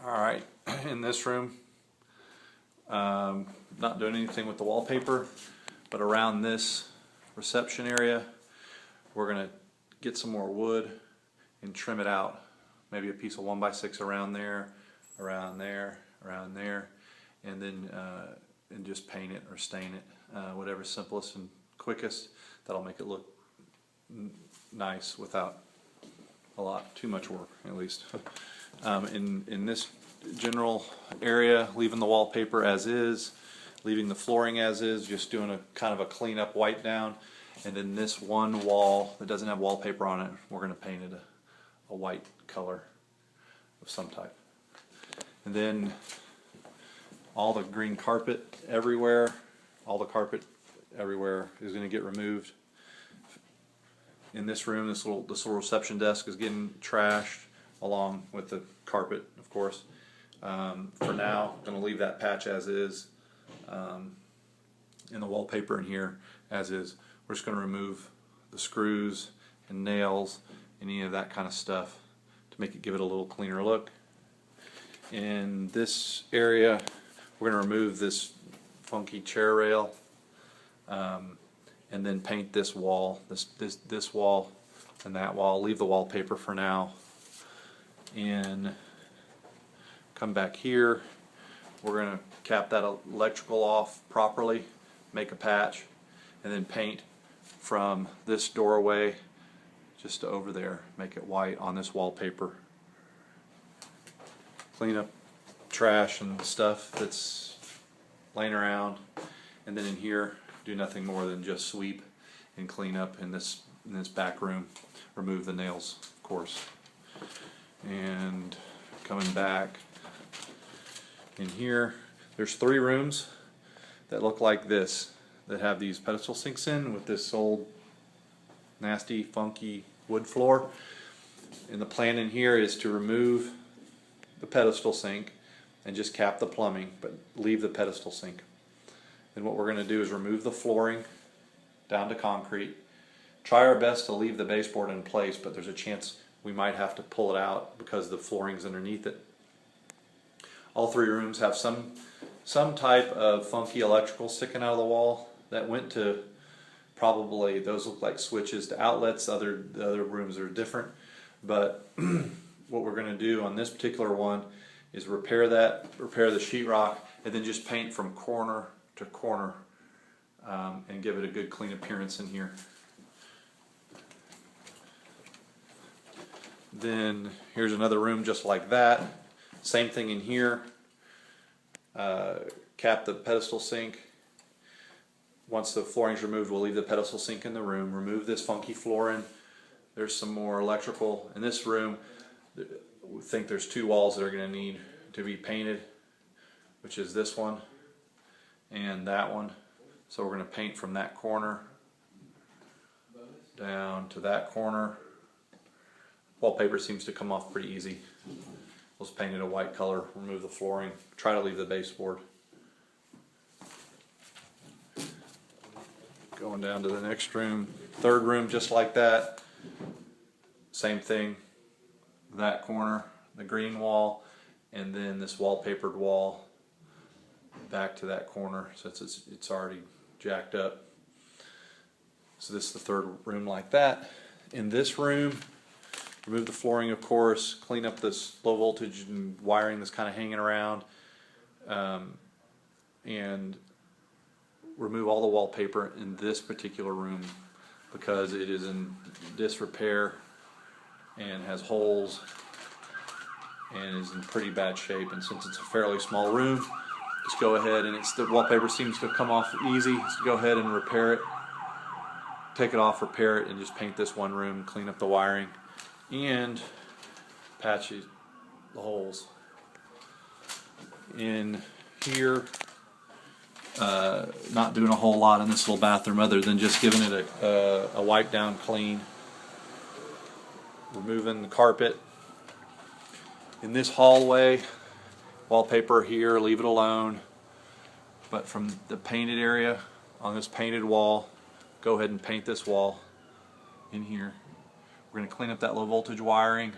Alright, in this room, not doing anything with the wallpaper, but around this reception area, we're going to get some more wood and trim it out. Maybe a piece of 1x6 around there, around there, around there, and then and just paint it or stain it, whatever's simplest and quickest. That'll make it look nice without too much work, at least. In this general area, leaving the wallpaper as is, leaving the flooring as is, just doing a kind of a clean up wipe down, and then this one wall that doesn't have wallpaper on it, we're going to paint it a white color of some type. And then all the green carpet everywhere, all the carpet everywhere is going to get removed. In this room, this little reception desk is getting trashed along with the carpet, of course. For now, I'm going to leave that patch as is, and the wallpaper in here as is. We're just going to remove the screws and nails, any of that kind of stuff, to give it a little cleaner look. In this area, we're going to remove this funky chair rail, and then paint this wall, this wall, and that wall. Leave the wallpaper for now, and come back here. We're going to cap that electrical off properly, make a patch, and then paint from this doorway just to over there. Make it white on this wallpaper. Clean up trash and stuff that's laying around, and then in here do nothing more than just sweep and clean up in this back room. Remove the nails, of course. And coming back in here, there's 3 rooms that look like this, that have these pedestal sinks in with this old nasty funky wood floor. And the plan in here is to remove the pedestal sink and just cap the plumbing, but leave the pedestal sink. Then what we're going to do is remove the flooring down to concrete. Try our best to leave the baseboard in place, but there's a chance we might have to pull it out because the flooring's underneath it. All 3 rooms have some type of funky electrical sticking out of the wall that went to, probably those look like switches to outlets. The other rooms are different, but what we're going to do on this particular one is repair the sheetrock, and then just paint from corner to corner, and give it a good clean appearance in here. Then here's another room just like that. Same thing in here. Cap the pedestal sink. Once the flooring's removed, we'll leave the pedestal sink in the room. Remove this funky flooring. There's some more electrical in this room. We think there's 2 walls that are going to need to be painted, which is this one and that one. So we're going to paint from that corner down to that corner. Wallpaper seems to come off pretty easy. Let's paint it a white color, remove the flooring, try to leave the baseboard. Going down to the next room, 3rd room just like that. Same thing, that corner, the green wall, and then this wallpapered wall back to that corner since it's already jacked up. So this is the 3rd room like that. In this room, remove the flooring, of course, clean up this low voltage and wiring that's kind of hanging around, and remove all the wallpaper in this particular room because it is in disrepair and has holes and is in pretty bad shape. And since it's a fairly small room, just go ahead, and the wallpaper seems to come off easy, so go ahead and repair it. Take it off, repair it, and just paint this one room, clean up the wiring, and patch the holes. In here, not doing a whole lot in this little bathroom other than just giving it a wipe down clean. Removing the carpet. In this hallway, wallpaper here, leave it alone. But from the painted area, on this painted wall, go ahead and paint this wall in here. We're going to clean up that low voltage wiring,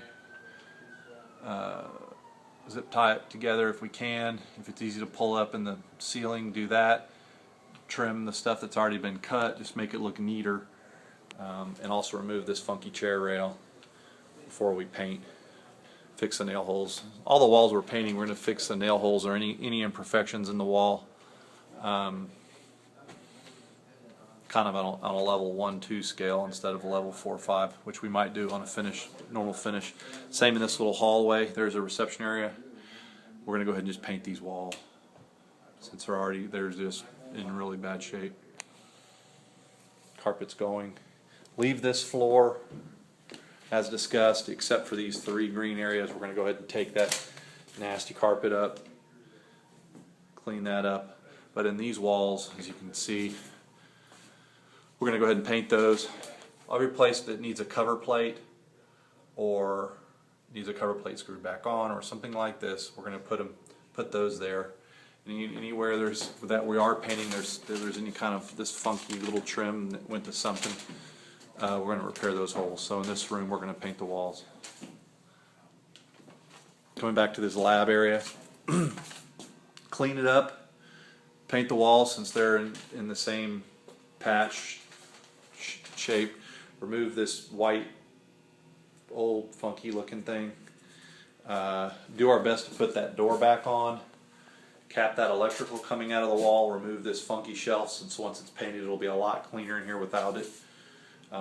zip tie it together if we can. If it's easy to pull up in the ceiling, do that. Trim the stuff that's already been cut, just make it look neater. And also remove this funky chair rail before we paint. Fix the nail holes. All the walls we're painting, we're going to fix the nail holes or any imperfections in the wall. Kind of on a level 1-2 scale instead of a level 4-5, which we might do on a normal finish. Same in this little hallway. There's a reception area. We're going to go ahead and just paint these walls since they're just in really bad shape. Carpet's going. Leave this floor as discussed, except for these 3 green areas. We're going to go ahead and take that nasty carpet up, clean that up. But in these walls, as you can see, we're going to go ahead and paint those. Every place that needs a cover plate or needs a cover plate screwed back on or something like this, we're going to put those there. Anywhere that we are painting, there's any kind of this funky little trim that went to something, we're going to repair those holes. So in this room, we're going to paint the walls. Coming back to this lab area, clean it up, paint the walls since they're in the same patch shape. Remove this white, old, funky looking thing. Do our best to put that door back on. Cap that electrical coming out of the wall. Remove this funky shelf since once it's painted it'll be a lot cleaner in here without it.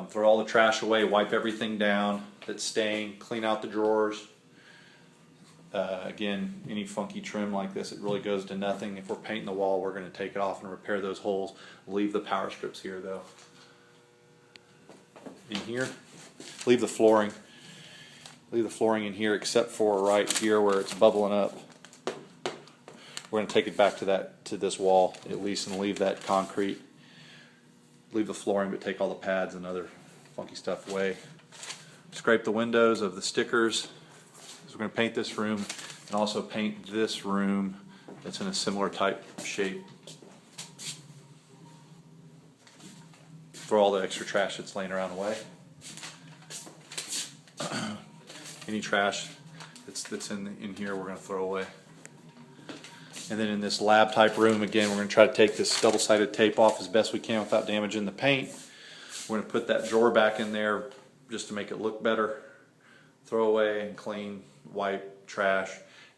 Throw all the trash away, wipe everything down that's staying, clean out the drawers. Again, any funky trim like this, it really goes to nothing. If we're painting the wall, we're going to take it off and repair those holes. Leave the power strips here though. In here, leave the flooring. Leave the flooring in here except for right here where it's bubbling up. We're going to take it back to this wall at least and leave that concrete. Leave the flooring but take all the pads and other funky stuff away. Scrape the windows of the stickers. So we're going to paint this room and also paint this room that's in a similar type shape. Throw all the extra trash that's laying around away. Any trash that's in here we're going to throw away. And then in this lab type room, again, we're going to try to take this double-sided tape off as best we can without damaging the paint. We're going to put that drawer back in there just to make it look better. Throw away and clean, wipe, trash,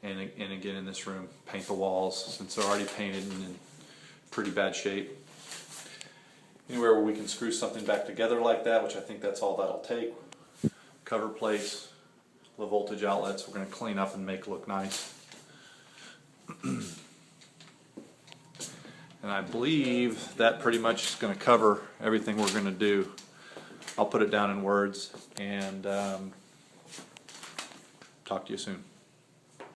and again in this room, paint the walls since they're already painted and in pretty bad shape. Anywhere where we can screw something back together like that, which I think that's all that'll take. Cover plates, low voltage outlets, we're going to clean up and make look nice. And I believe that pretty much is going to cover everything we're going to do. I'll put it down in words and talk to you soon.